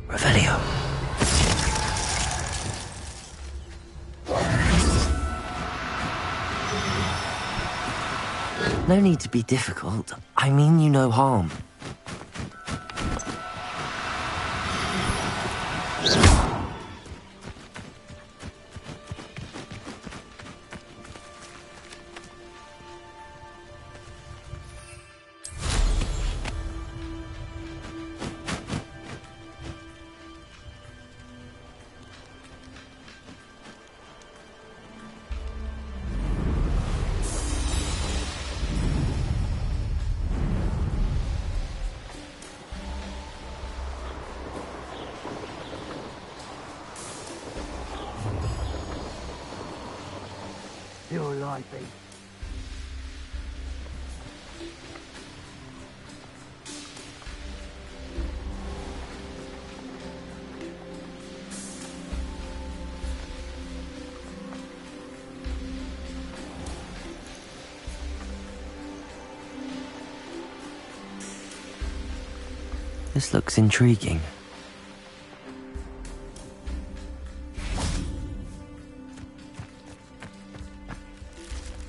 Revelio. No need to be difficult. I mean you no harm. You're lighting. This looks intriguing.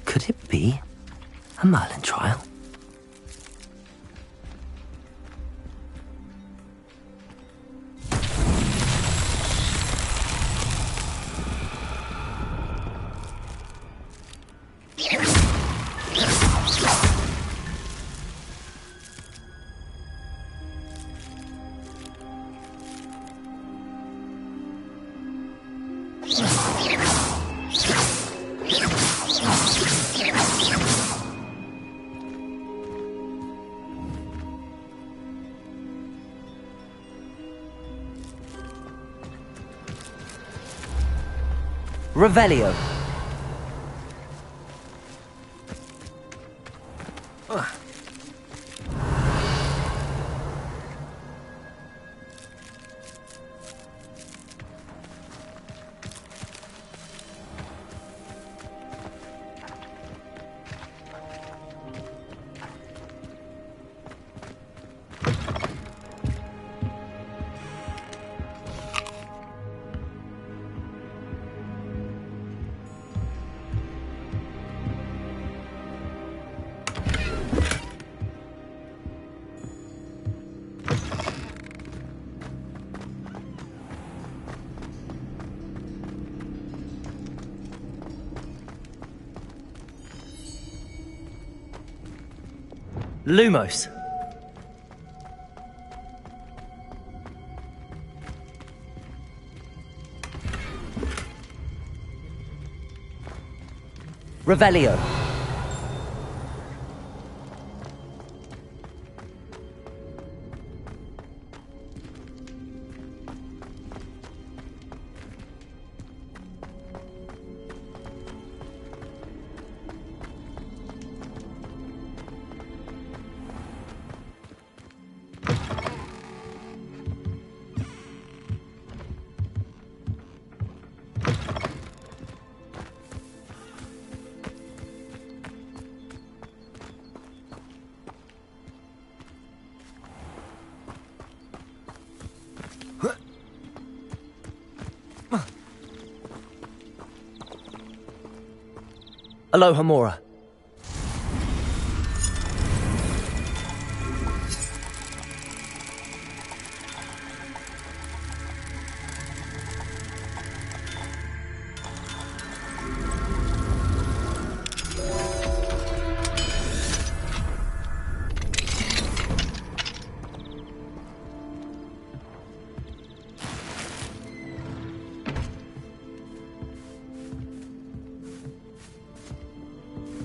Could it be a Merlin trial? Revelio. Lumos. Revelio. Aloha Mora.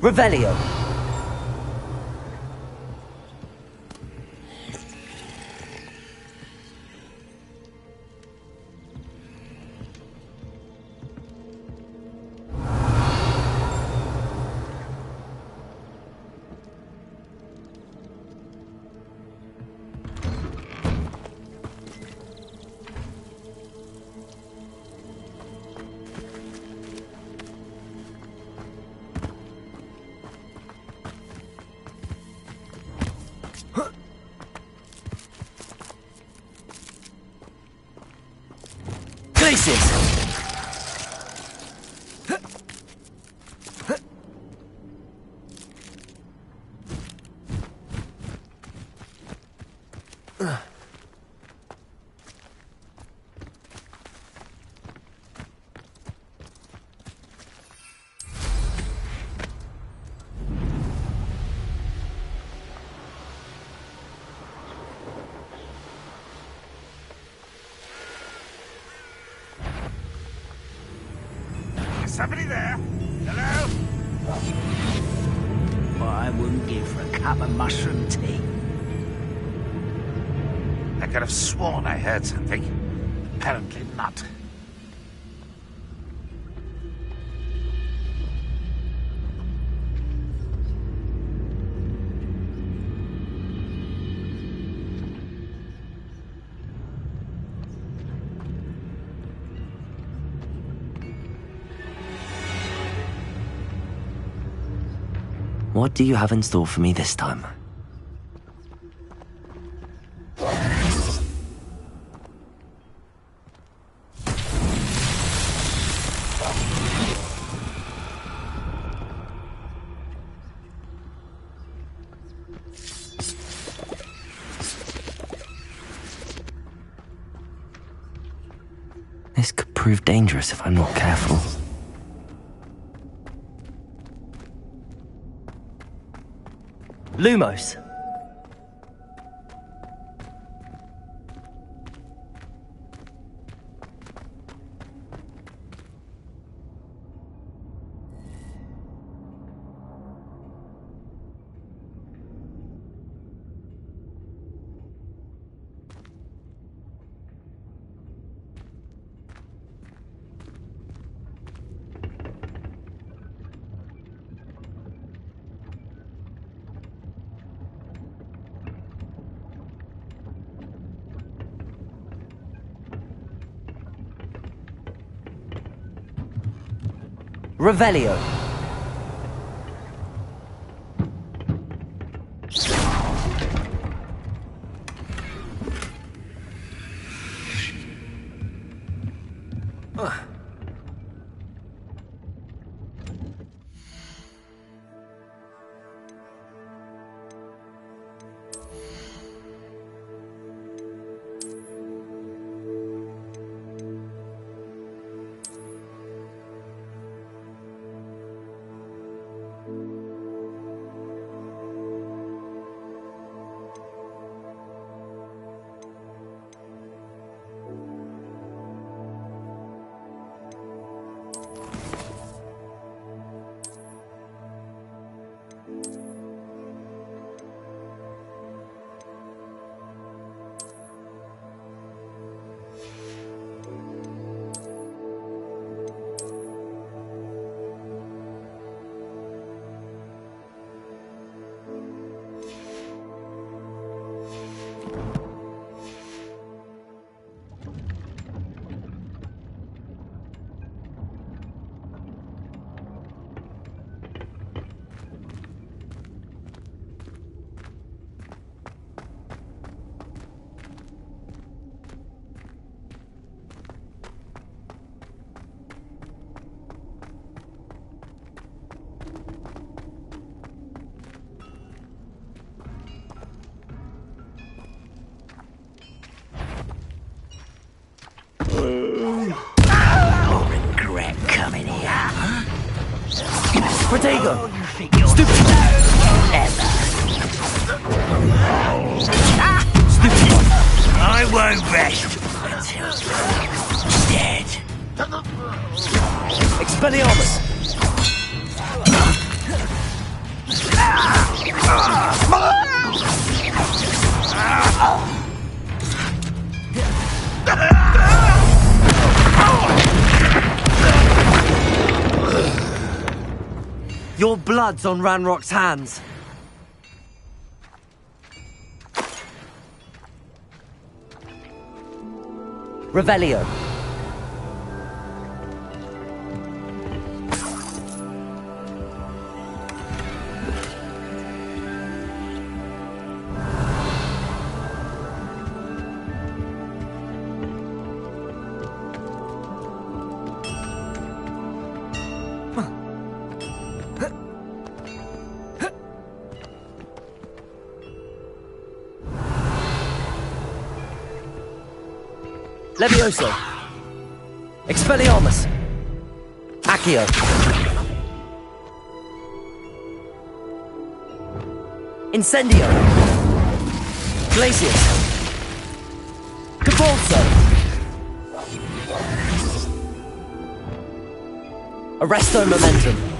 Revelio. Places! Somebody there? Hello? What I wouldn't give for a cup of mushroom tea. I could have sworn I heard something. Apparently not. What do you have in store for me this time? This could prove dangerous if I'm not careful. Lumos. Revelio. Protego! Stupid! Never. Stupid! I won't rest until you're dead. Expelliarmus! Your blood's on Ranrock's hands. Revelio. Levioso. Expelliarmus. Accio. Incendio. Glacius. Cabalso. Arresto Momentum.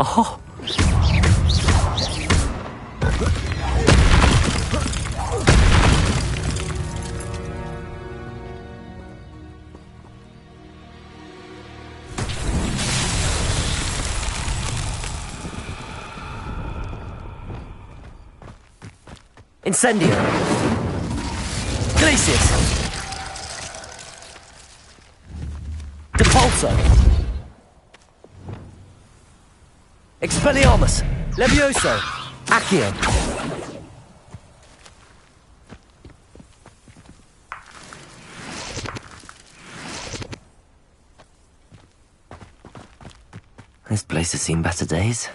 Oh. Incendio. Glacius. Depulso. Expelliarmus. Levioso. Accio. This place has seen better days.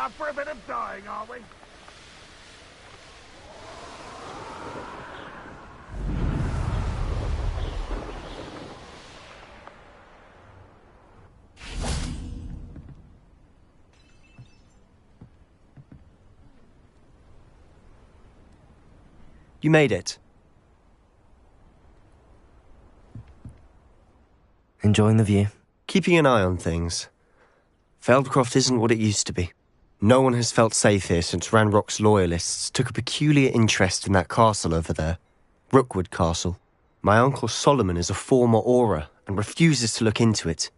Up for a bit of dying, are we? You made it. Enjoying the view? Keeping an eye on things. Feldcroft isn't what it used to be. No one has felt safe here since Ranrock's loyalists took a peculiar interest in that castle over there. Rookwood Castle. My uncle Solomon is a former Auror and refuses to look into it,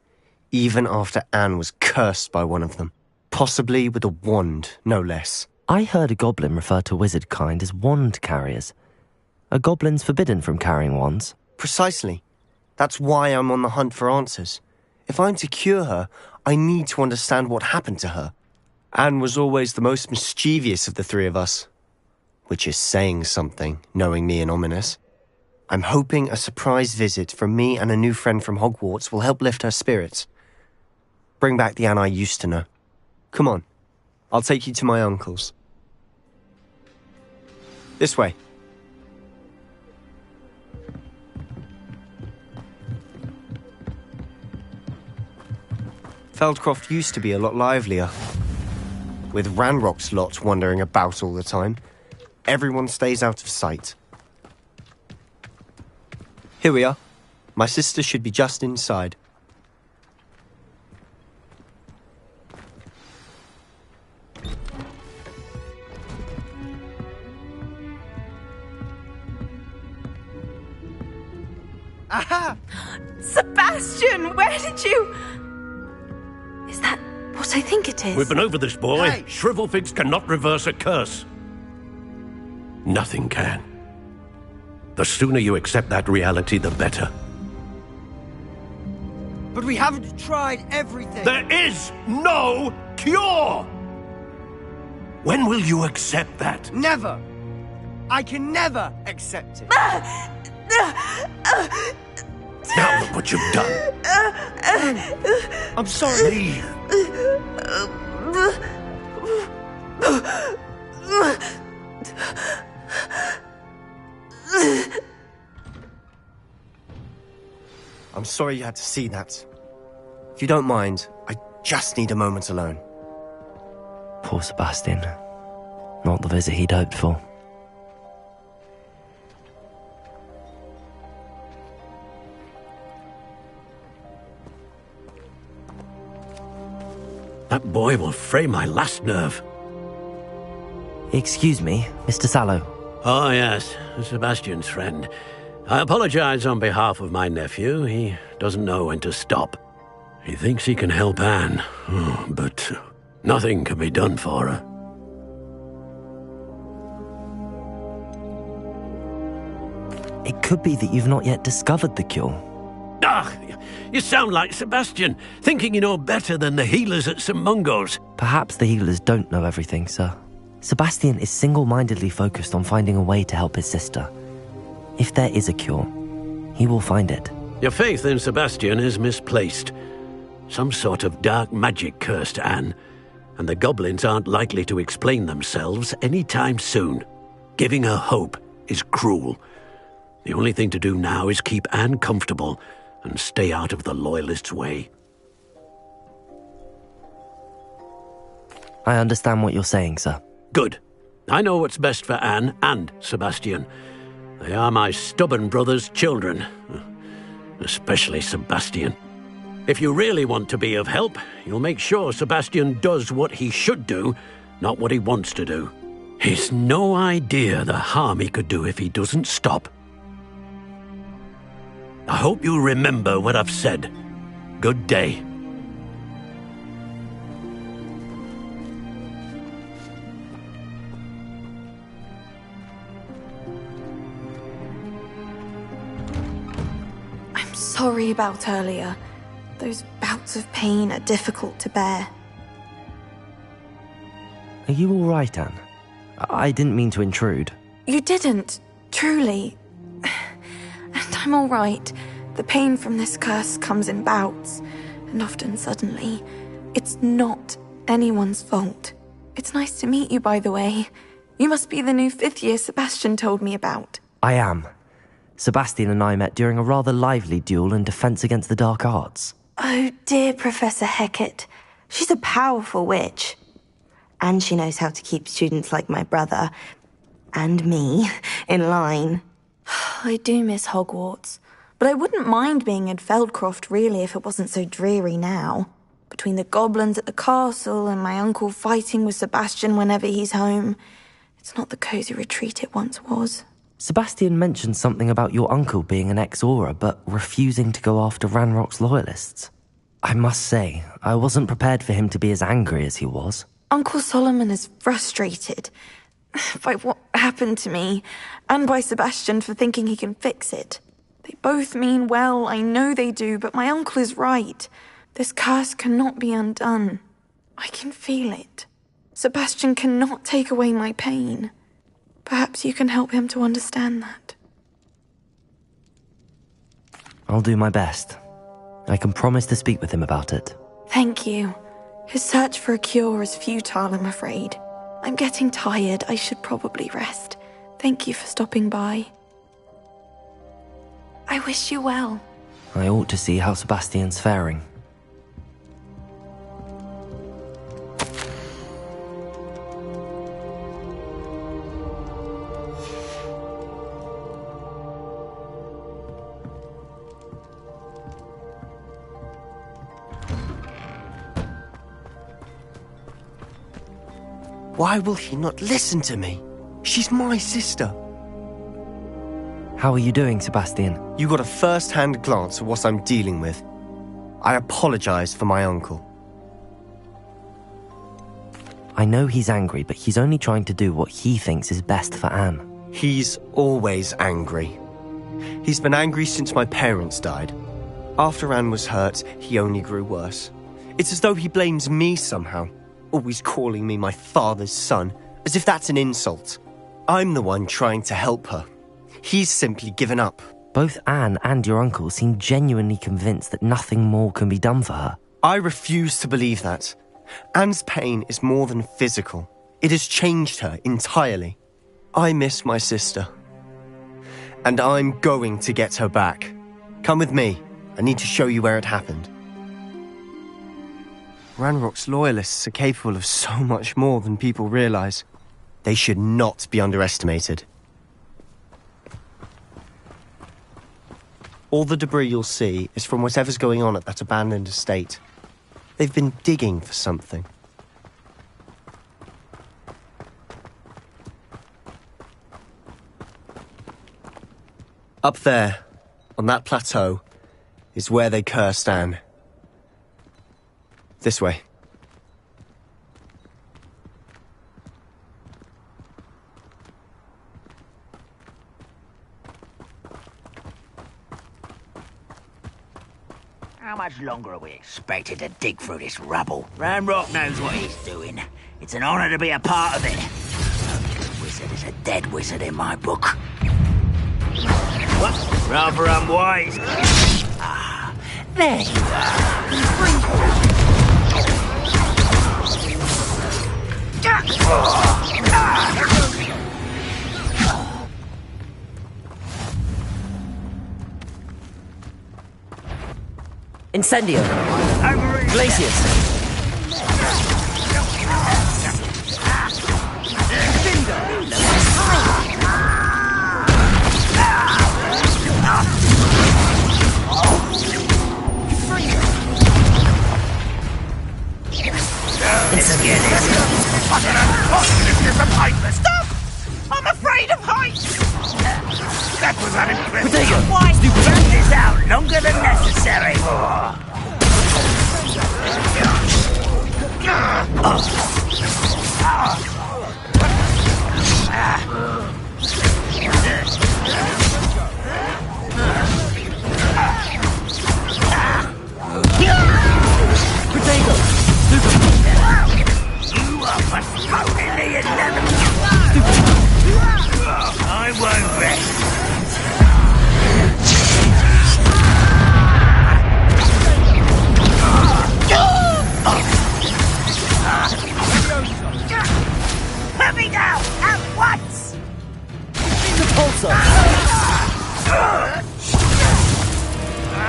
even after Anne was cursed by one of them. Possibly with a wand, no less. I heard a goblin refer to wizard kind as wand carriers. Are goblins forbidden from carrying wands? Precisely. That's why I'm on the hunt for answers. If I'm to cure her, I need to understand what happened to her. Anne was always the most mischievous of the three of us. Which is saying something, knowing me and Ominous. I'm hoping a surprise visit from me and a new friend from Hogwarts will help lift her spirits. Bring back the Anne I used to know. Come on, I'll take you to my uncle's. This way. Feldcroft used to be a lot livelier. With Ranrock's lot wandering about all the time, everyone stays out of sight. Here we are. My sister should be just inside. Aha! Sebastian, where did you... Is that what I think it is? We've been over this, boy. Hey! Shrivelfigs cannot reverse a curse. Nothing can. The sooner you accept that reality, the better. But we haven't tried everything. There is no cure! When will you accept that? Never. I can never accept it. Now look what you've done. I'm sorry. Leave. I'm sorry you had to see that. If you don't mind, I just need a moment alone. Poor Sebastian. Not the visit he'd hoped for. That boy will fray my last nerve. Excuse me, Mr. Sallow. Oh, yes, Sebastian's friend. I apologize on behalf of my nephew. He doesn't know when to stop. He thinks he can help Anne, but nothing can be done for her. It could be that you've not yet discovered the cure. Ah, you sound like Sebastian, thinking you know better than the healers at St. Mungo's. Perhaps the healers don't know everything, sir. Sebastian is single-mindedly focused on finding a way to help his sister. If there is a cure, he will find it. Your faith in Sebastian is misplaced. Some sort of dark magic cursed Anne, and the goblins aren't likely to explain themselves anytime soon. Giving her hope is cruel. The only thing to do now is keep Anne comfortable and stay out of the Loyalists' way. I understand what you're saying, sir. Good. I know what's best for Anne and Sebastian. They are my stubborn brother's children. Especially Sebastian. If you really want to be of help, you'll make sure Sebastian does what he should do, not what he wants to do. He's no idea the harm he could do if he doesn't stop. I hope you remember what I've said. Good day. I'm sorry about earlier. Those bouts of pain are difficult to bear. Are you all right, Anne? I didn't mean to intrude. You didn't, truly. And I'm all right. The pain from this curse comes in bouts, and often suddenly. It's not anyone's fault. It's nice to meet you, by the way. You must be the new fifth-year Sebastian told me about. I am. Sebastian and I met during a rather lively duel in defense against the dark arts. Oh, dear Professor Hecat. She's a powerful witch. And she knows how to keep students like my brother, and me, in line. I do miss Hogwarts, but I wouldn't mind being in Feldcroft, really, if it wasn't so dreary now. Between the goblins at the castle and my uncle fighting with Sebastian whenever he's home, it's not the cosy retreat it once was. Sebastian mentioned something about your uncle being an ex-Auror, but refusing to go after Ranrock's loyalists. I must say, I wasn't prepared for him to be as angry as he was. Uncle Solomon is frustrated by what happened to me, and by Sebastian for thinking he can fix it. They both mean well, I know they do, but my uncle is right. This curse cannot be undone. I can feel it. Sebastian cannot take away my pain. Perhaps you can help him to understand that. I'll do my best. I can promise to speak with him about it. Thank you. His search for a cure is futile, I'm afraid. I'm getting tired. I should probably rest. Thank you for stopping by. I wish you well. I ought to see how Sebastian's faring. Why will he not listen to me? She's my sister. How are you doing, Sebastian? You got a first-hand glance at what I'm dealing with. I apologize for my uncle. I know he's angry, but he's only trying to do what he thinks is best for Anne. He's always angry. He's been angry since my parents died. After Anne was hurt, he only grew worse. It's as though he blames me somehow, always calling me my father's son, as if that's an insult. I'm the one trying to help her. He's simply given up. Both Anne and your uncle seem genuinely convinced that nothing more can be done for her. I refuse to believe that. Anne's pain is more than physical. It has changed her entirely. I miss my sister. And I'm going to get her back. Come with me. I need to show you where it happened. Ranrock's loyalists are capable of so much more than people realize. They should not be underestimated. All the debris you'll see is from whatever's going on at that abandoned estate. They've been digging for something. Up there, on that plateau, is where they cursed Anne. This way. How much longer are we expected to dig through this rubble? Ranrock knows what he's doing. It's an honor to be a part of it. A wizard is a dead wizard in my book. What? Rather unwise. Ah, there you are. Incendio! Glacius! Stop! I'm afraid of heights! That was unimpressive. Why do you drag this out longer than necessary? You are postponingly inevitable. I won't rest. Put me down at once! Repulsor!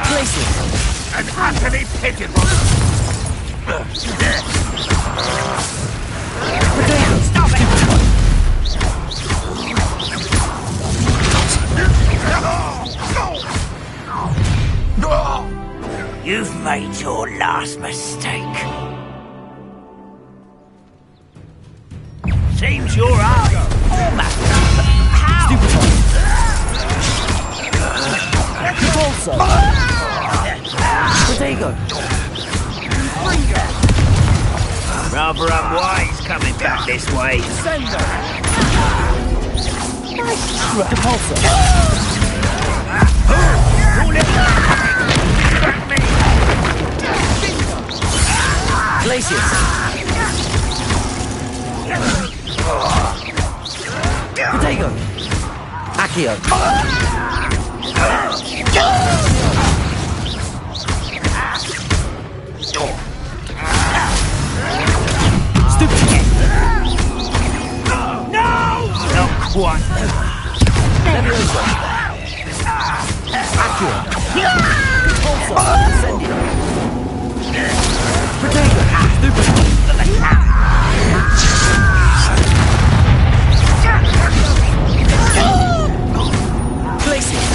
Glacius! An utterly pitiful. Stop it! You've made your last mistake. Seems you're out. Almost. How? Repulsor! Protego! Rather unwise coming back this way. Repulsor! Glacius! Protego! Accio! Stupid! No! Not quite. Levioso! Accio! Repulsor! Incendio! Protego! Stupid! Glacius!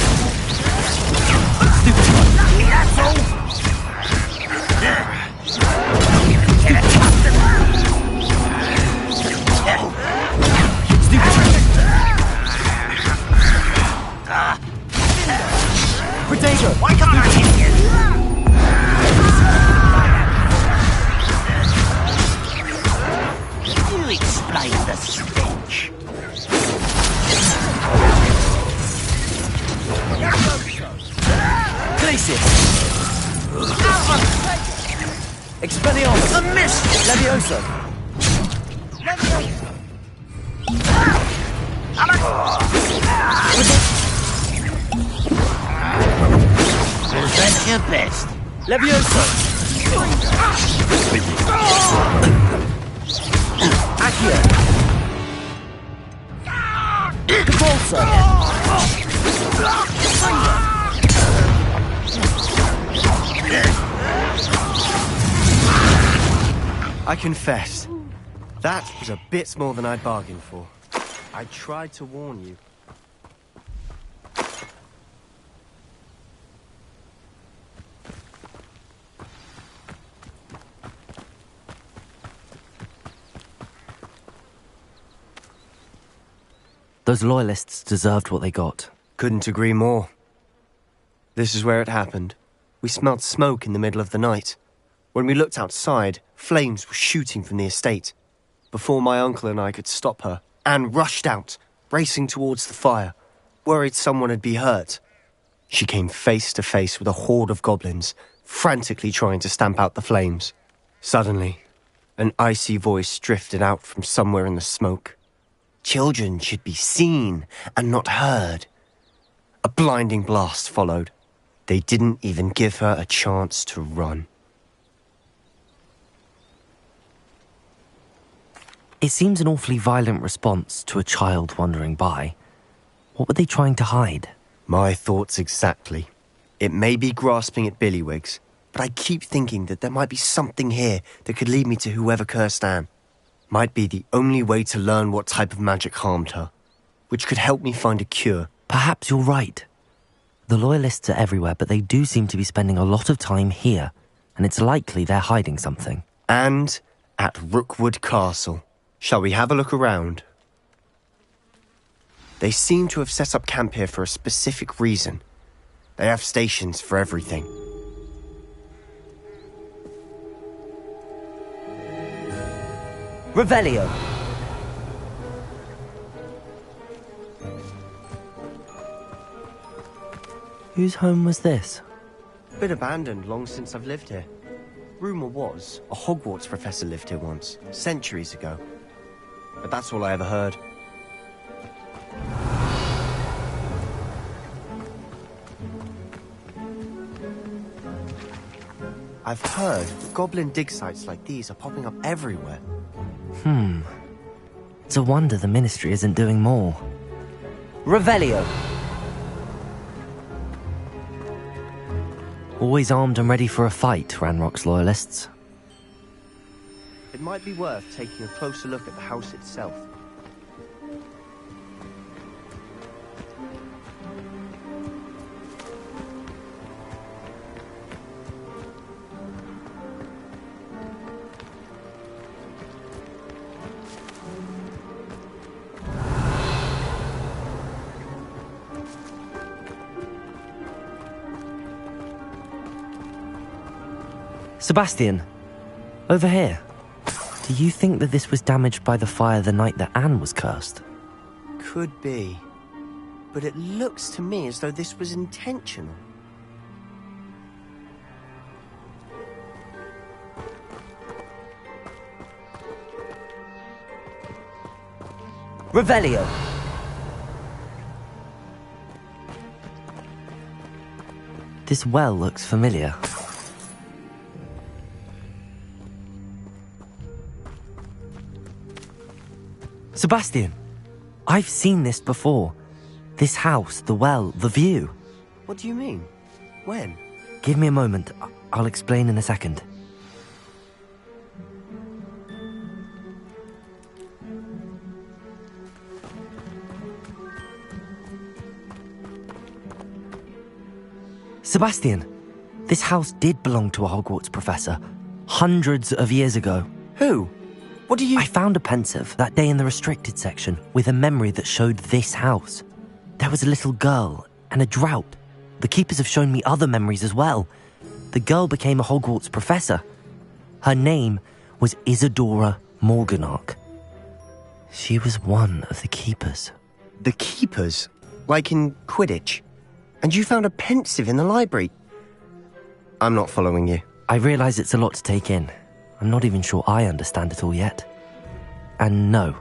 Protego! Why can't I hit you? You explain the stench. Glacius! Expelliarmus! A miss! Levioso! That's your best. Levioso! Accio! Repulsor! I confess, that was a bit more than I'd bargained for. I tried to warn you. Those loyalists deserved what they got. Couldn't agree more. This is where it happened. We smelled smoke in the middle of the night. When we looked outside, flames were shooting from the estate. Before my uncle and I could stop her, Anne rushed out, racing towards the fire, worried someone had been hurt. She came face to face with a horde of goblins, frantically trying to stamp out the flames. Suddenly, an icy voice drifted out from somewhere in the smoke. Children should be seen and not heard. A blinding blast followed. They didn't even give her a chance to run. It seems an awfully violent response to a child wandering by. What were they trying to hide? My thoughts exactly. It may be grasping at Billywigs, but I keep thinking that there might be something here that could lead me to whoever cursed Anne. Might be the only way to learn what type of magic harmed her, which could help me find a cure. Perhaps you're right. The Loyalists are everywhere, but they do seem to be spending a lot of time here, and it's likely they're hiding something. And at Rookwood Castle. Shall we have a look around? They seem to have set up camp here for a specific reason. They have stations for everything. Revelio! Whose home was this? Been abandoned long since I've lived here. Rumour was, a Hogwarts professor lived here once, centuries ago. But that's all I ever heard. I've heard that goblin dig sites like these are popping up everywhere. It's a wonder the Ministry isn't doing more. Revelio! Always armed and ready for a fight, Ranrock's Loyalists. It might be worth taking a closer look at the house itself. Sebastian, over here. Do you think that this was damaged by the fire the night that Anne was cursed? Could be. but it looks to me as though this was intentional. Revelio. This well looks familiar. Sebastian, I've seen this before. This house, the well, the view. What do you mean? When? Give me a moment. I'll explain in a second. Sebastian, this house did belong to a Hogwarts professor, hundreds of years ago. Who? What do you... I found a pensive that day in the restricted section with a memory that showed this house. There was a little girl and a drought. The keepers have shown me other memories as well. The girl became a Hogwarts professor. Her name was Isadora Morganach. She was one of the keepers. The keepers? Like in Quidditch? And you found a pensive in the library? I'm not following you. I realise it's a lot to take in. I'm not even sure I understand it all yet. And no,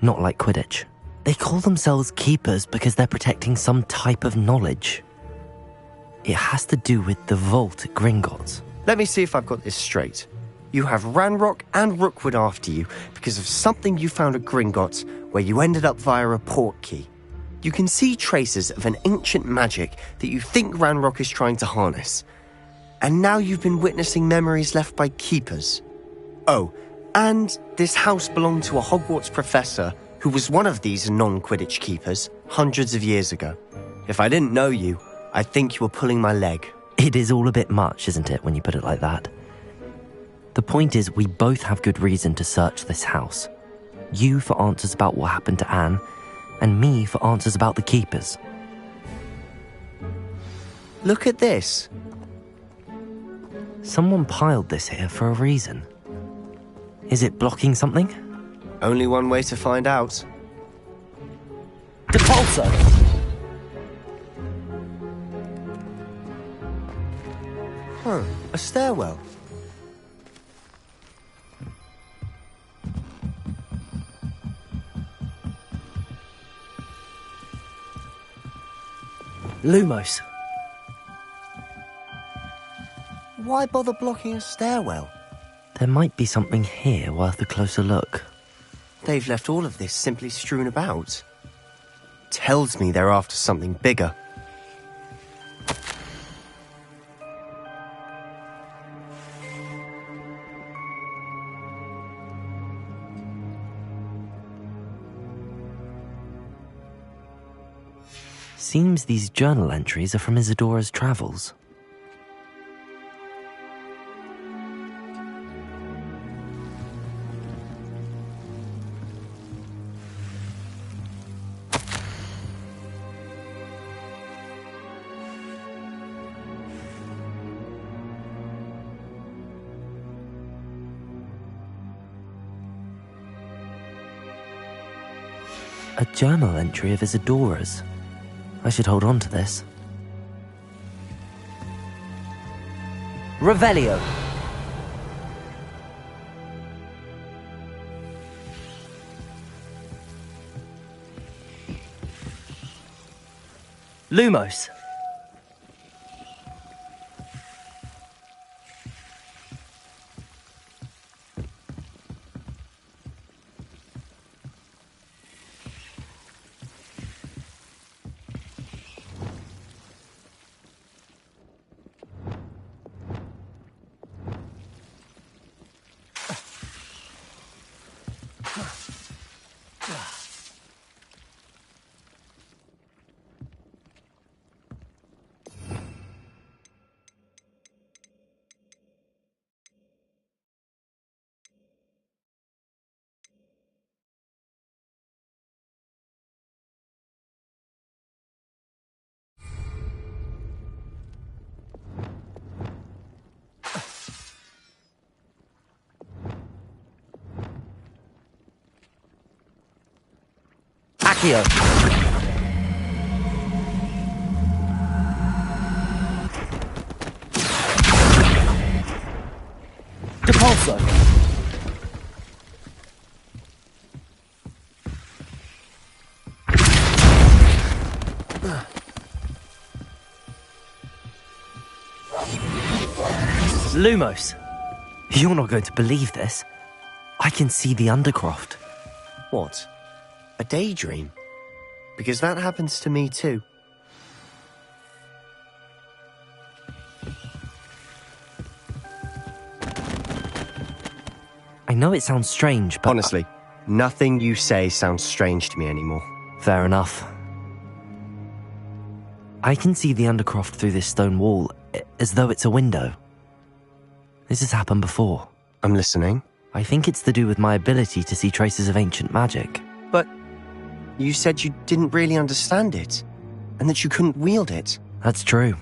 not like Quidditch. They call themselves keepers because they're protecting some type of knowledge. It has to do with the vault at Gringotts. Let me see if I've got this straight. You have Ranrock and Rookwood after you because of something you found at Gringotts where you ended up via a port key. You can see traces of an ancient magic that you think Ranrock is trying to harness. And now you've been witnessing memories left by keepers. Oh, and this house belonged to a Hogwarts professor who was one of these non-Quidditch keepers hundreds of years ago. If I didn't know you, I'd think you were pulling my leg. It is all a bit much, isn't it, when you put it like that? The point is, we both have good reason to search this house. You for answers about what happened to Anne, and me for answers about the keepers. Look at this. Someone piled this here for a reason. Is it blocking something? Only one way to find out. Depulso! Huh, a stairwell. Lumos. Why bother blocking a stairwell? There might be something here worth a closer look. They've left all of this simply strewn about. Tells me they're after something bigger. Seems these journal entries are from Isadora's travels. A journal entry of Isadora's. I should hold on to this. Revelio. Lumos. Accio. so. Lumos, you're not going to believe this. I can see the Undercroft. What? A daydream? Because that happens to me too. I know it sounds strange, but... Honestly, nothing you say sounds strange to me anymore. Fair enough. I can see the Undercroft through this stone wall, as though it's a window. This has happened before. I'm listening. I think it's to do with my ability to see traces of ancient magic. But you said you didn't really understand it, and that you couldn't wield it. That's true,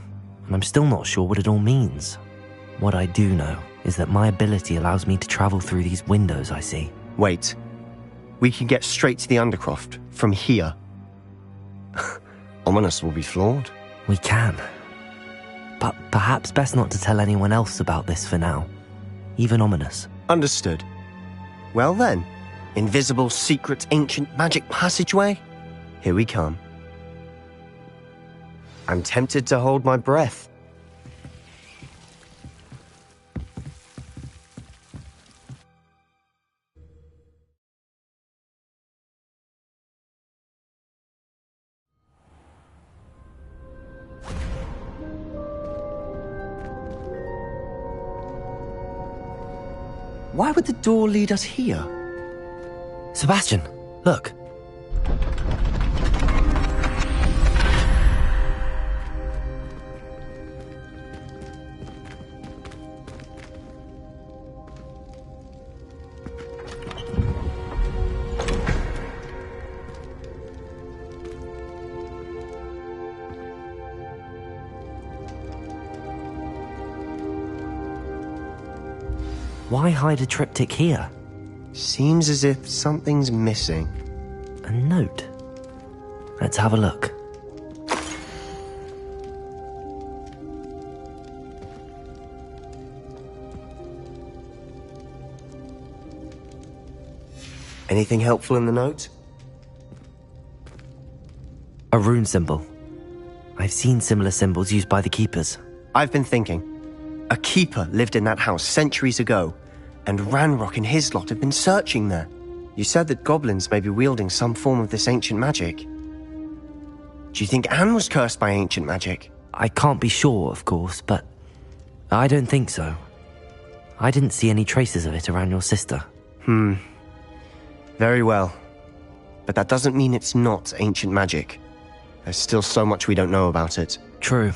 and I'm still not sure what it all means. What I do know is that my ability allows me to travel through these windows I see. Wait. We can get straight to the Undercroft from here. Ominous will be floored. We can. But perhaps best not to tell anyone else about this for now. Even Ominous. Understood. Well then, invisible, secret, ancient magic passageway? Here we come. I'm tempted to hold my breath. Why would the door lead us here? Sebastian, look. Why hide a triptych here? Seems as if something's missing. A note. Let's have a look. Anything helpful in the note? A rune symbol. I've seen similar symbols used by the keepers. I've been thinking. A keeper lived in that house centuries ago, and Ranrock and his lot have been searching there. You said that goblins may be wielding some form of this ancient magic. Do you think Anne was cursed by ancient magic? I can't be sure, of course, but I don't think so. I didn't see any traces of it around your sister. Very well. But that doesn't mean it's not ancient magic. There's still so much we don't know about it. True.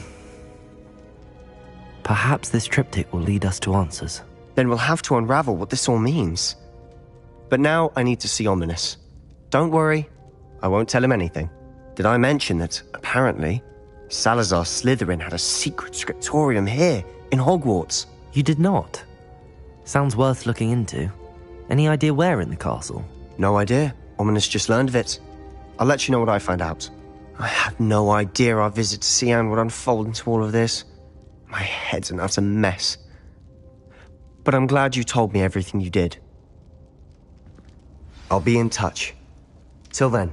Perhaps this triptych will lead us to answers. Then we'll have to unravel what this all means. But now I need to see Ominous. Don't worry, I won't tell him anything. Did I mention that, apparently, Salazar Slytherin had a secret scriptorium here, in Hogwarts? You did not? Sounds worth looking into. Any idea where in the castle? No idea. Ominous just learned of it. I'll let you know what I find out. I had no idea our visit to Sian would unfold into all of this. My head's an utter mess. But I'm glad you told me everything you did. I'll be in touch. Till then.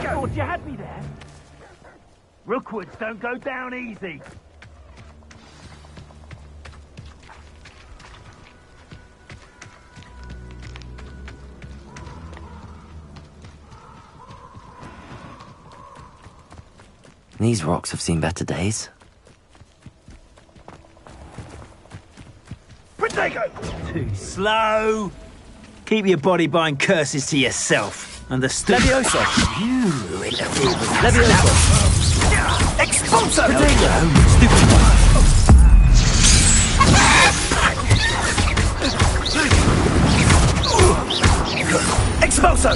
Thought you had me there. Rookwoods don't go down easy. These rocks have seen better days. Protego! Too slow. Keep your body bind curses to yourself. Understood? Levioso! You interfere with Levioso! Expulso! Protego! Stupid Expulso!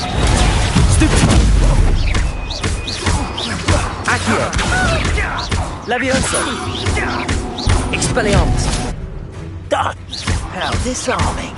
Stupid Accio! Levioso! Expelliarmus! How disarming.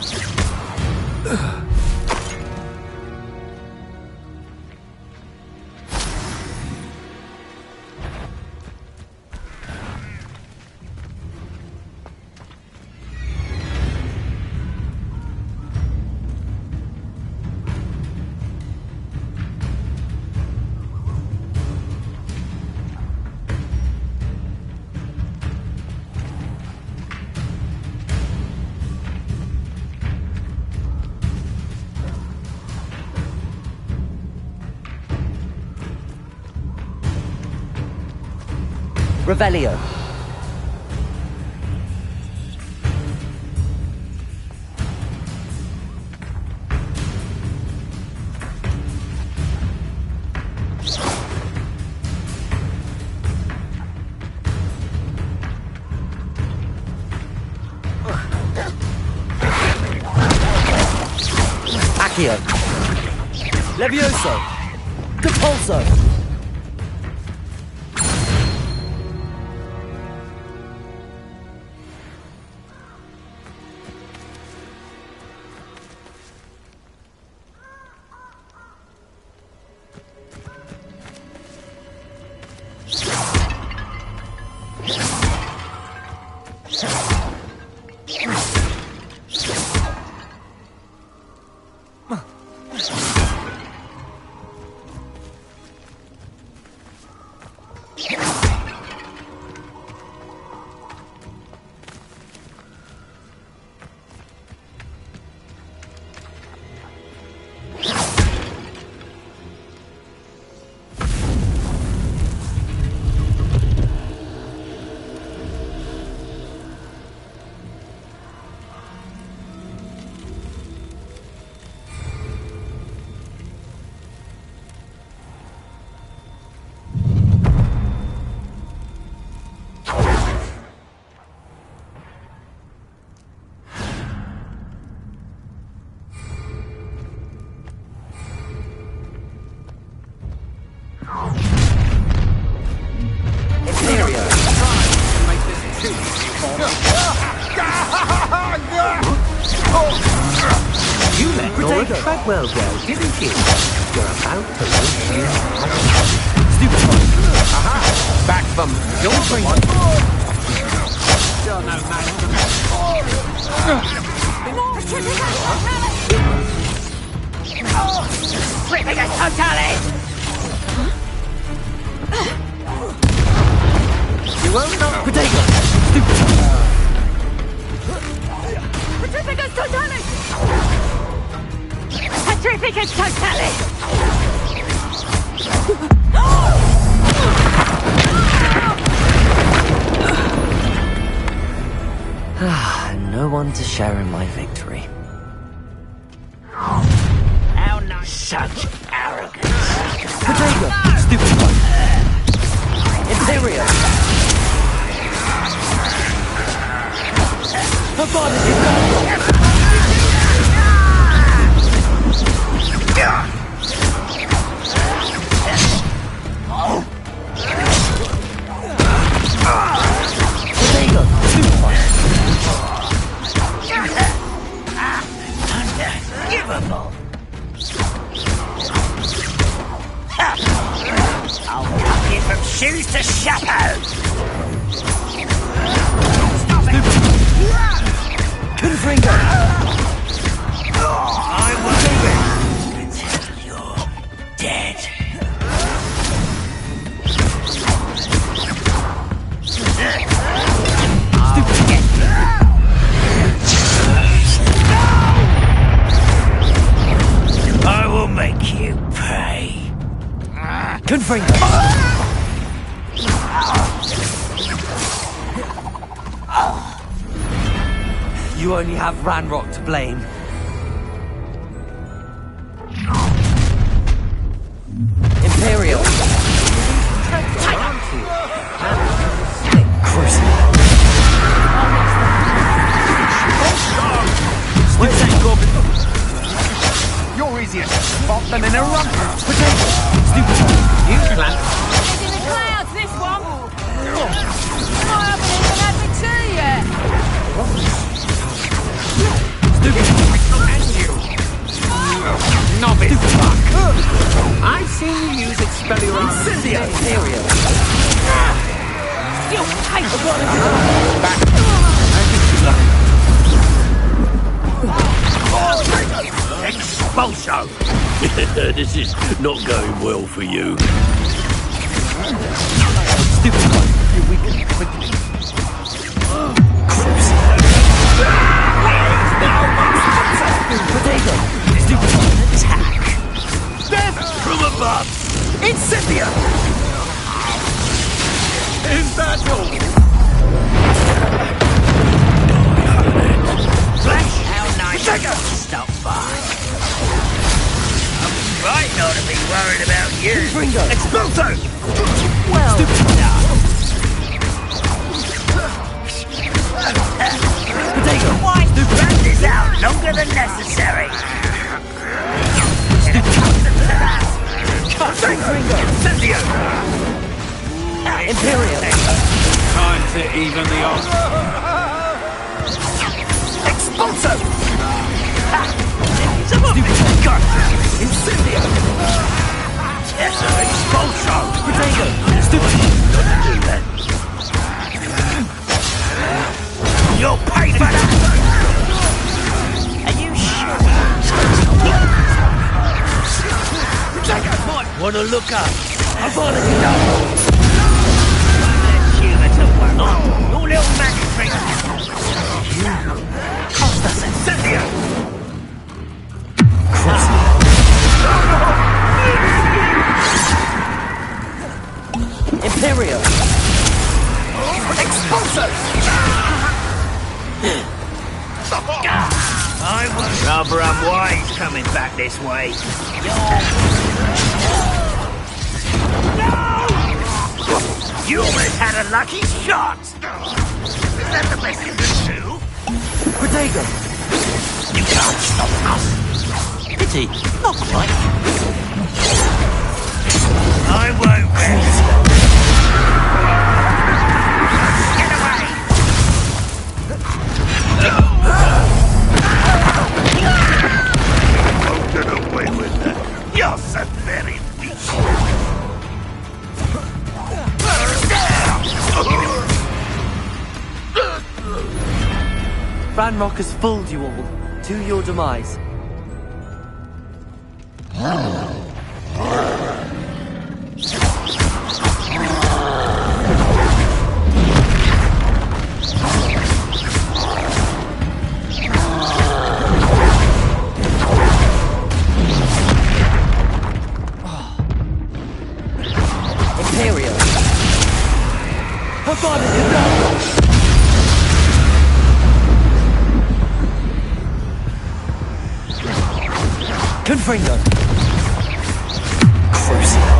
Revelio. Accio. Levioso. Compulso. You let Nora Bagwell go, didn't you? You're about to lose you. Stupid one. Aha! Back from your brain. You're no match for me. Ripping a totalis! You won't know. Protego. Stupid one. Petrificus totalis! Petrificus totalis! No one to share in my victory. How nice. Such arrogance. Protego. Stupid one. Imperio. For God is his God. Protego. Stupid one. Unforgivable. I'll cut you from shoes to chapeau. Confringo. I will live until you're dead. Confringo! You only have Ranrock to blame. Imperial! Crucible! Where's that goblin? You're easier to spot than in a rumpus. Potato! Stupid! You plant. It's in the clouds, this one. I haven't even had my tea yet. Stupid! And you. Novice fuck. I've seen you use Expelliarmus. Incendia! Imperial! You hate Back. Expulso! This is not going well for you. Stupid one! You weaken quickly. Potato! Stupid one! Attack! Death from above! Incendia! In battle! Flash! How nice stop by. I'm right not to be worried about you. Confringo! Expulso! well done. Potato! Why drag this out longer than necessary? Get accustomed to that. Confringo! Incendio! Imperial! Time to even the odds. Expulso! Some of this garbage! Incendio! Yes, expulso! Potato! Stupid! Couldn't do that. You'll pay for that! Are you sure? Wanna look up? I've already done. Let's humour to work. Your little magic trick. Cost us Incendio! Imperial! Expulso! I was rather unwise coming back this way. You almost had a lucky shot! Is that the best you can do? Potato! You can't stop us! Pity! Not quite. I won't rest! Get away! Don't get away with that! You're so very weak! Ranrock has fooled you all. To your demise. Imperial. How far did you go? Confringo. Crucible.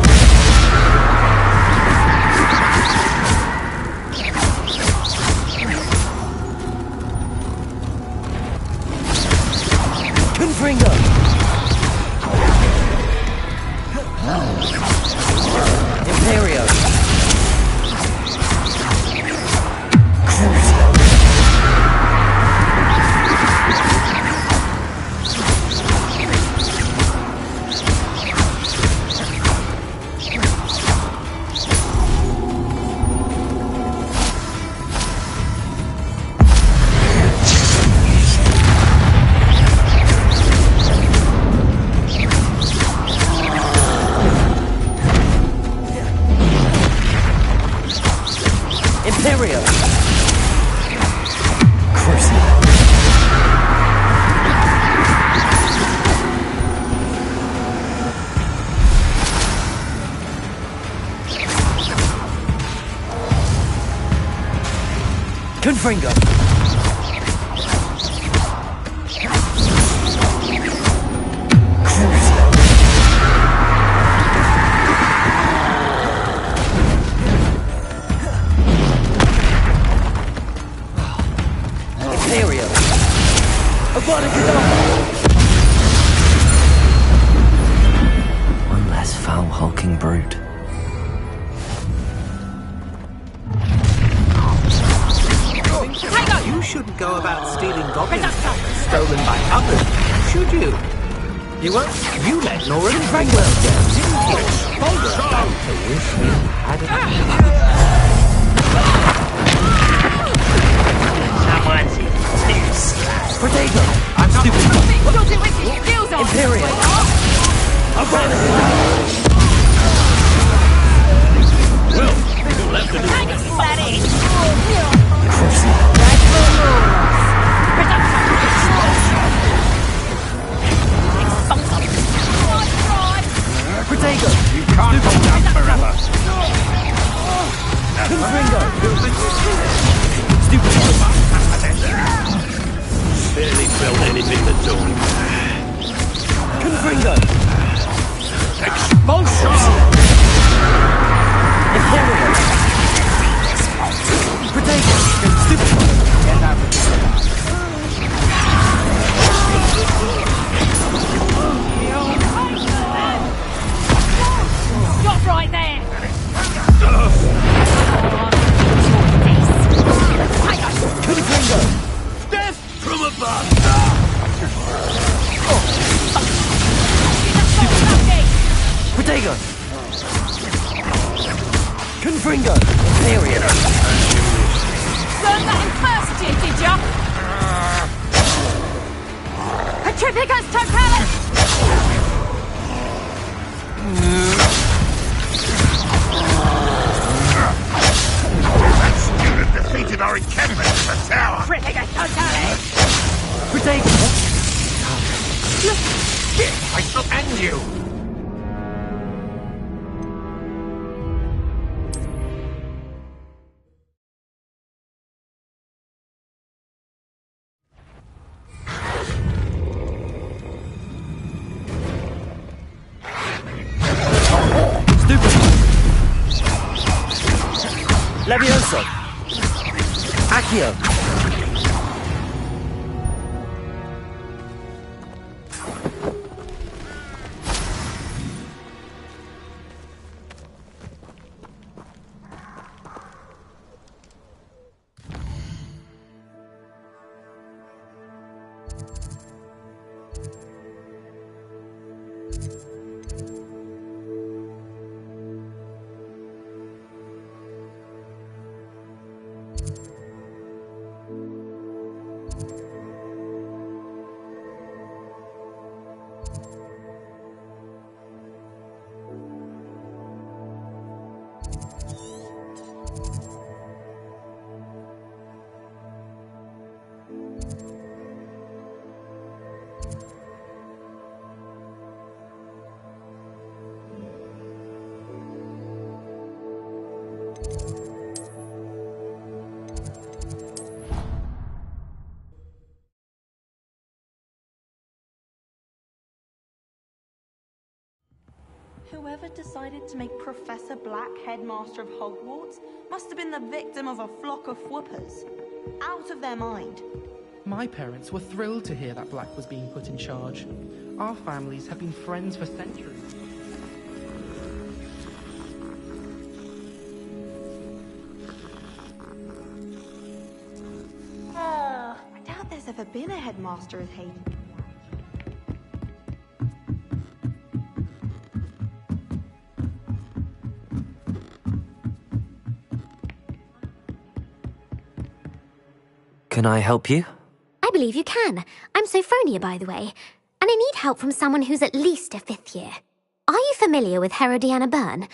Confringo. Imperial. Crucible. Imperial. Crucible. Confringo! Imperio! One less foul hulking brute. You shouldn't go about stealing goblin powers stolen by others, should you? You won't. You let Lauren Bagwell down, didn't you? You're about to wish you had it. Someone's in too slow. Potato! I'm not Stupid! You'll do it with your heels on! Imperio! Well, you'll have to do Hang that. steady! Potato! You can't hold out forever. Confringo! Stupid! Barely felt anything at all. Confringo! Expulsion! Imperio! Potato! Stupid! Get out of Stop right there! Confringo! Death from above! Potato! Confringo! Imperio! Learned that in first year, did ya? Petrificus totalis! that student defeated our encampment in the tower. Petrificus totalis! Potato! I shall end you. Stupid! Levioso! Accio! Whoever decided to make Professor Black headmaster of Hogwarts must have been the victim of a flock of whoopers. Out of their mind. My parents were thrilled to hear that Black was being put in charge. Our families have been friends for centuries. I doubt there's ever been a headmaster as hated. Can I help you? I believe you can. I'm Sophronia, by the way, and I need help from someone who's at least a 5th year. Are you familiar with Herodiana Byrne?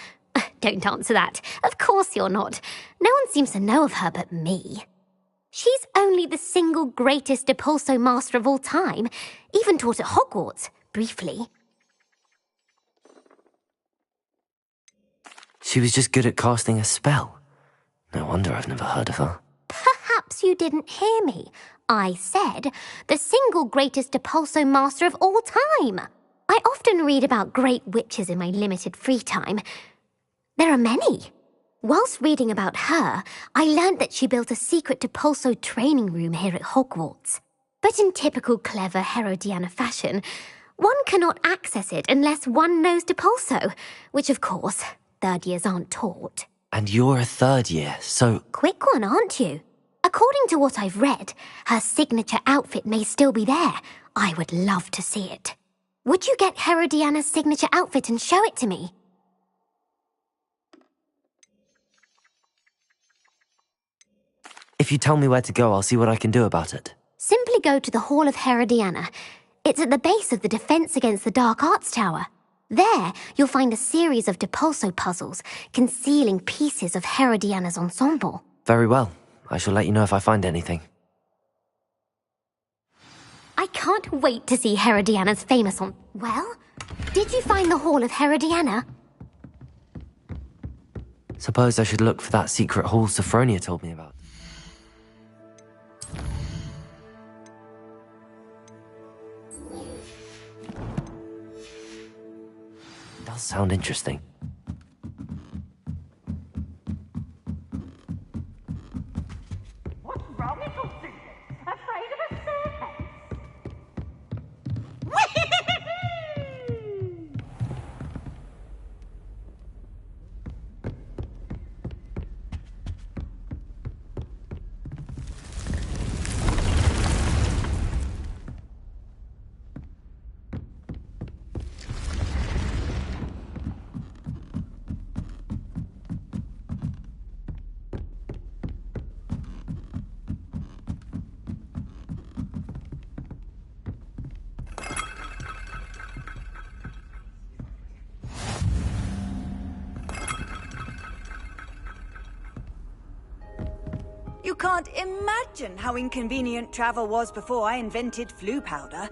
Don't answer that. Of course you're not. No one seems to know of her but me. She's only the single greatest Depulso master of all time, even taught at Hogwarts, briefly. She was just good at casting a spell. No wonder I've never heard of her. Perhaps Perhaps you didn't hear me. I said the single greatest Depulso master of all time. I often read about great witches in my limited free time. There are many. Whilst reading about her, I learned that she built a secret Depulso training room here at Hogwarts. But in typical clever Herodiana fashion, one cannot access it unless one knows Depulso, which of course, third years aren't taught. And you're a third year, so... Quick one, aren't you? According to what I've read, her signature outfit may still be there. I would love to see it. Would you get Herodiana's signature outfit and show it to me? If you tell me where to go, I'll see what I can do about it. Simply go to the Hall of Herodiana. It's at the base of the Defense Against the Dark Arts Tower. There, you'll find a series of Depulso puzzles concealing pieces of Herodiana's ensemble. Very well. I shall let you know if I find anything. I can't wait to see Herodiana's famous Well, did you find the Hall of Herodiana? Suppose I should look for that secret hall Sophronia told me about. Does sound interesting. What's wrong with you, Susan? Afraid of a staircase? You can't imagine how inconvenient travel was before I invented flu powder.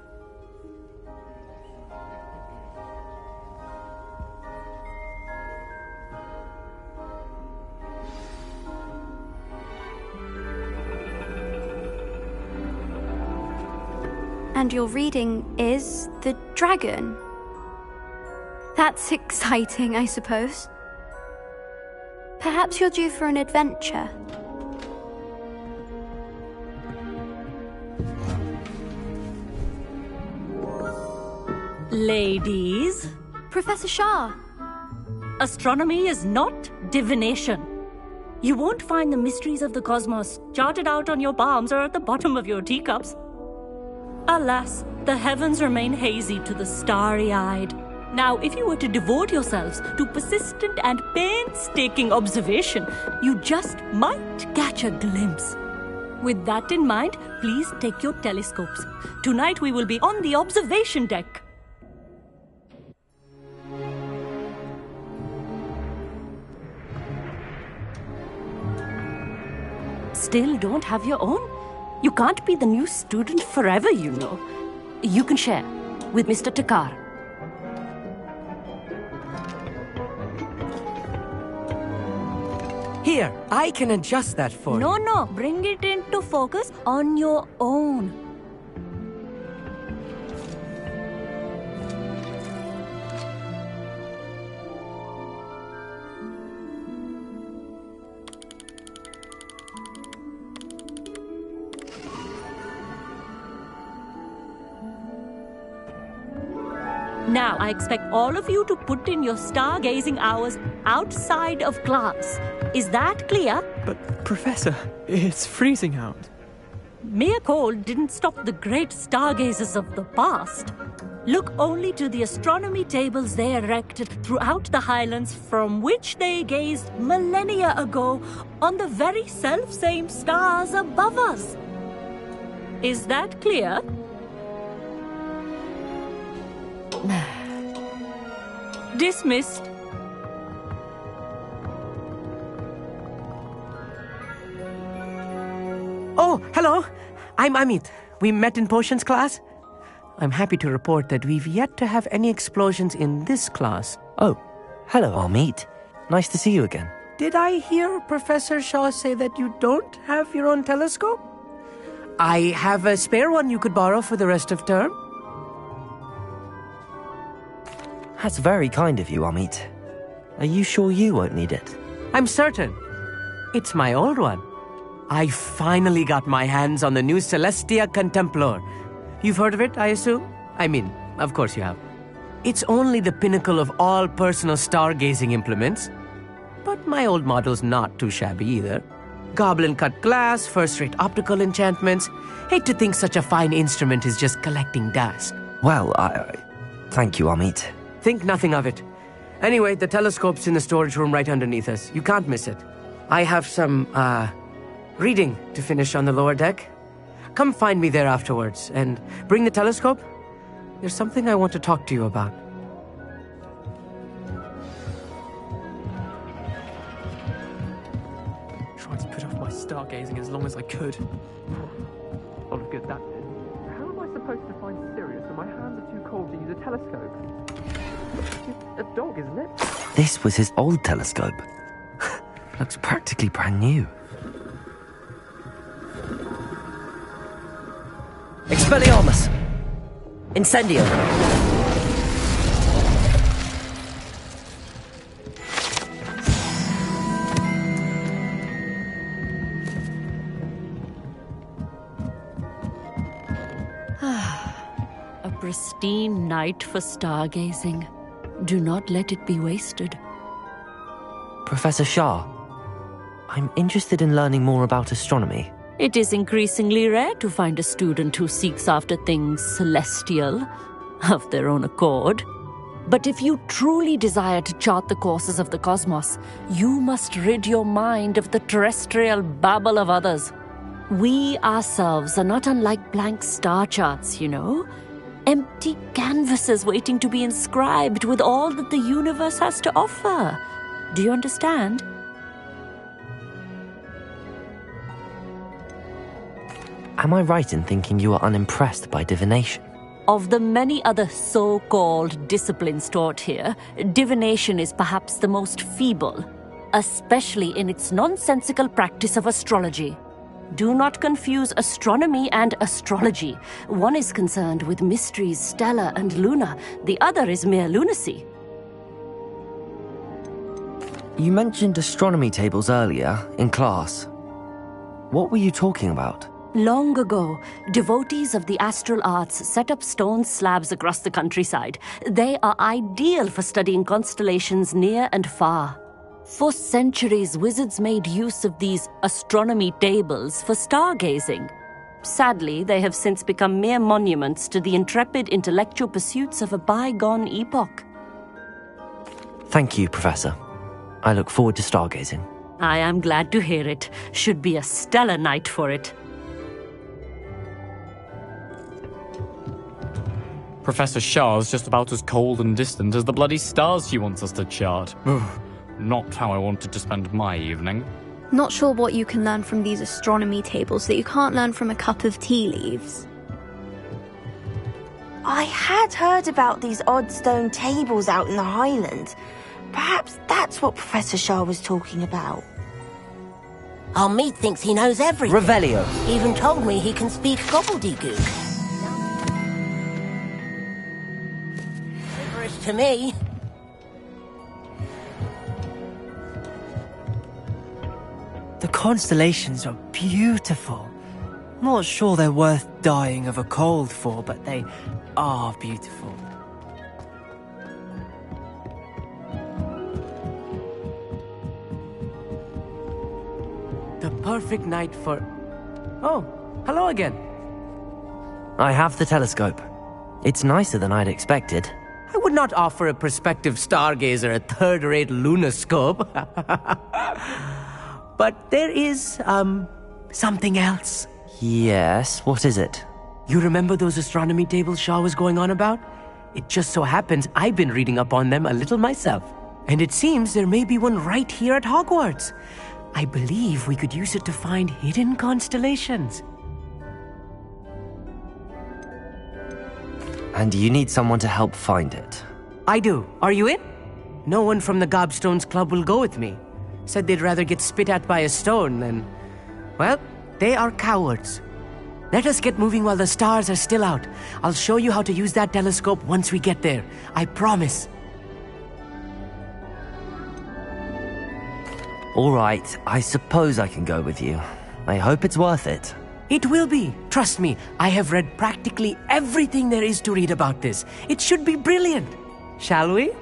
And your reading is The Dragon. That's exciting, I suppose. Perhaps you're due for an adventure. Ladies. Professor Shah. Astronomy is not divination. You won't find the mysteries of the cosmos charted out on your palms or at the bottom of your teacups. Alas, the heavens remain hazy to the starry-eyed. Now, if you were to devote yourselves to persistent and painstaking observation, you just might catch a glimpse. With that in mind, please take your telescopes. Tonight we will be on the observation deck. Still don't have your own? You can't be the new student forever, you know. You can share with Mr. Takar. Here, I can adjust that for you. No, bring it into focus on your own. Now, I expect all of you to put in your stargazing hours outside of class. Is that clear? But, Professor, it's freezing out. Mere cold didn't stop the great stargazers of the past. Look only to the astronomy tables they erected throughout the Highlands from which they gazed millennia ago on the very self-same stars above us. Is that clear? Dismissed. Oh, hello. I'm Amit. We met in potions class. I'm happy to report that we've yet to have any explosions in this class. Oh, hello, Amit. Nice to see you again. Did I hear Professor Shaw say that you don't have your own telescope? I have a spare one you could borrow for the rest of term. That's very kind of you, Amit. Are you sure you won't need it? I'm certain. It's my old one. I finally got my hands on the new Celestia Contemplar. You've heard of it, I assume? I mean, of course you have. It's only the pinnacle of all personal stargazing implements. But my old model's not too shabby either. Goblin-cut glass, first-rate optical enchantments. Hate to think such a fine instrument is just collecting dust. Well, thank you, Amit. Think nothing of it. Anyway, the telescope's in the storage room right underneath us. You can't miss it. I have some, reading to finish on the lower deck. Come find me there afterwards, and bring the telescope. There's something I want to talk to you about. Tried to put off my stargazing as long as I could. Lot of good that did. How am I supposed to find Sirius when my hands are too cold to use a telescope? It's a dog, isn't it? This was his old telescope. Looks practically brand new. Expelliarmus! Incendio! A pristine night for stargazing. Do not let it be wasted. Professor Shah, I'm interested in learning more about astronomy. It is increasingly rare to find a student who seeks after things celestial, of their own accord. But if you truly desire to chart the courses of the cosmos, you must rid your mind of the terrestrial babble of others. We ourselves are not unlike blank star charts, you know. Empty canvases waiting to be inscribed with all that the universe has to offer. Do you understand? Am I right in thinking you are unimpressed by divination? Of the many other so-called disciplines taught here, divination is perhaps the most feeble, especially in its nonsensical practice of astrology. Do not confuse astronomy and astrology. One is concerned with mysteries stellar and lunar, the other is mere lunacy. You mentioned astronomy tables earlier, in class. What were you talking about? Long ago, devotees of the astral arts set up stone slabs across the countryside. They are ideal for studying constellations near and far. For centuries, wizards made use of these astronomy tables for stargazing. Sadly, they have since become mere monuments to the intrepid intellectual pursuits of a bygone epoch. Thank you, Professor. I look forward to stargazing. I am glad to hear it. Should be a stellar night for it. Professor Shah's just about as cold and distant as the bloody stars she wants us to chart. Not how I wanted to spend my evening. Not sure what you can learn from these astronomy tables that you can't learn from a cup of tea leaves. I had heard about these odd stone tables out in the Highlands. Perhaps that's what Professor Shah was talking about. Amit thinks he knows everything. Revelio. Even told me he can speak gobbledygook. To me. The constellations are beautiful. Not sure they're worth dying of a cold for, but they are beautiful. The perfect night for... Oh, hello again. I have the telescope. It's nicer than I'd expected. I would not offer a prospective stargazer a third-rate lunoscope. But there is, something else. Yes, what is it? You remember those astronomy tables Shaw was going on about? It just so happens I've been reading up on them a little myself. And it seems there may be one right here at Hogwarts. I believe we could use it to find hidden constellations. And you need someone to help find it. I do. Are you in? No one from the Gobstones Club will go with me. Said they'd rather get spit at by a stone than... Well, they are cowards. Let us get moving while the stars are still out. I'll show you how to use that telescope once we get there. I promise. All right, I suppose I can go with you. I hope it's worth it. It will be. Trust me, I have read practically everything there is to read about this. It should be brilliant. Shall we?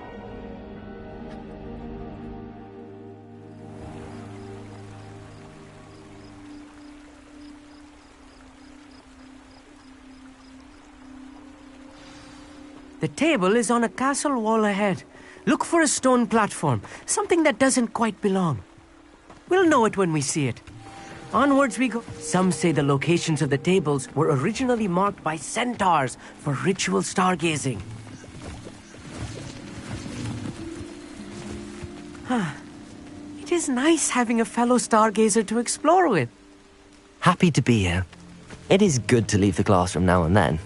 The table is on a castle wall ahead. Look for a stone platform, something that doesn't quite belong. We'll know it when we see it. Onwards we go. Some say the locations of the tables were originally marked by centaurs for ritual stargazing. It is nice having a fellow stargazer to explore with. Happy to be here. It is good to leave the classroom now and then.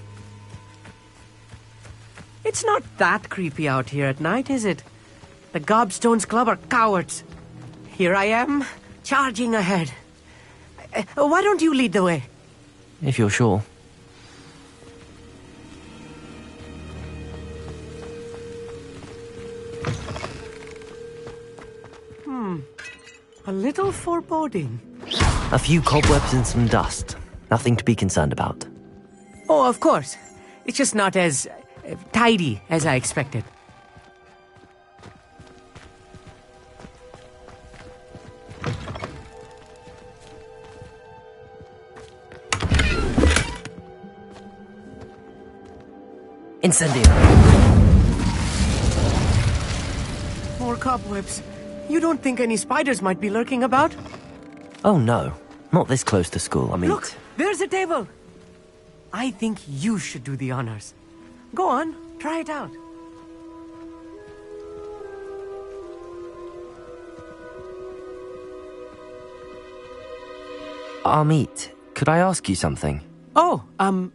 It's not that creepy out here at night, is it? The Gobstones Club are cowards. Here I am, charging ahead. Why don't you lead the way? If you're sure. A little foreboding. A few cobwebs and some dust. Nothing to be concerned about. Oh, of course. It's just not as tidy as I expected. Incendio. More cobwebs. You don't think any spiders might be lurking about? Oh no, not this close to school, I mean... Look, there's a table. I think you should do the honors. Go on, try it out. Amit, could I ask you something? Oh,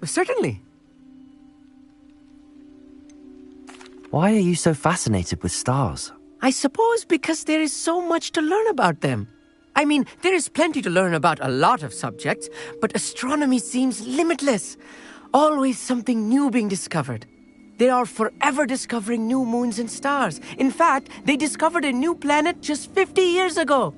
certainly. Why are you so fascinated with stars? I suppose because there is so much to learn about them. I mean, there is plenty to learn about a lot of subjects, but astronomy seems limitless. Always something new being discovered. They are forever discovering new moons and stars. In fact, they discovered a new planet just 50 years ago.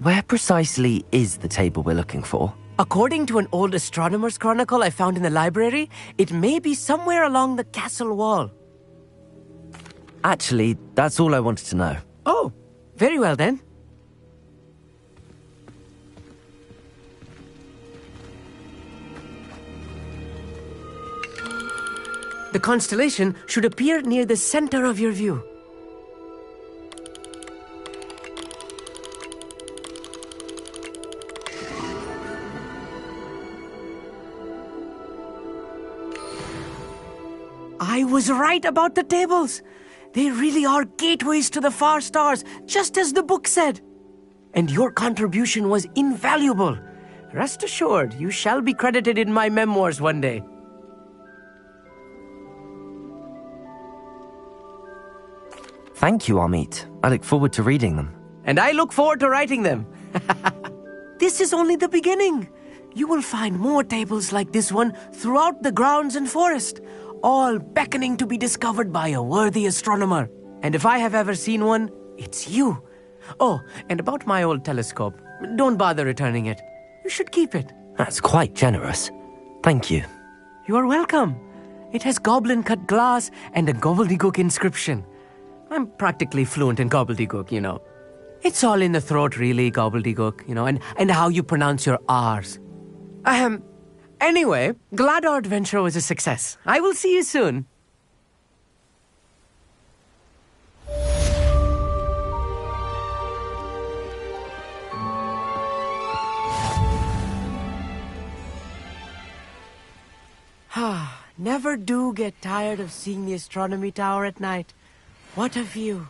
Where precisely is the table we're looking for? According to an old astronomer's chronicle I found in the library, it may be somewhere along the castle wall. Actually, that's all I wanted to know. Oh, very well then. The constellation should appear near the center of your view. I was right about the tables. They really are gateways to the far stars, just as the book said. And your contribution was invaluable. Rest assured, you shall be credited in my memoirs one day. Thank you, Amit. I look forward to reading them. And I look forward to writing them. This is only the beginning. You will find more tables like this one throughout the grounds and forest, all beckoning to be discovered by a worthy astronomer. And if I have ever seen one, it's you. Oh, and about my old telescope, don't bother returning it. You should keep it. That's quite generous. Thank you. You are welcome. It has goblin-cut glass and a gobbledygook inscription. I'm practically fluent in gobbledygook, you know. It's all in the throat, really, gobbledygook, you know, and how you pronounce your R's. Anyway, glad our adventure was a success. I will see you soon. Never do get tired of seeing the astronomy tower at night. What a view.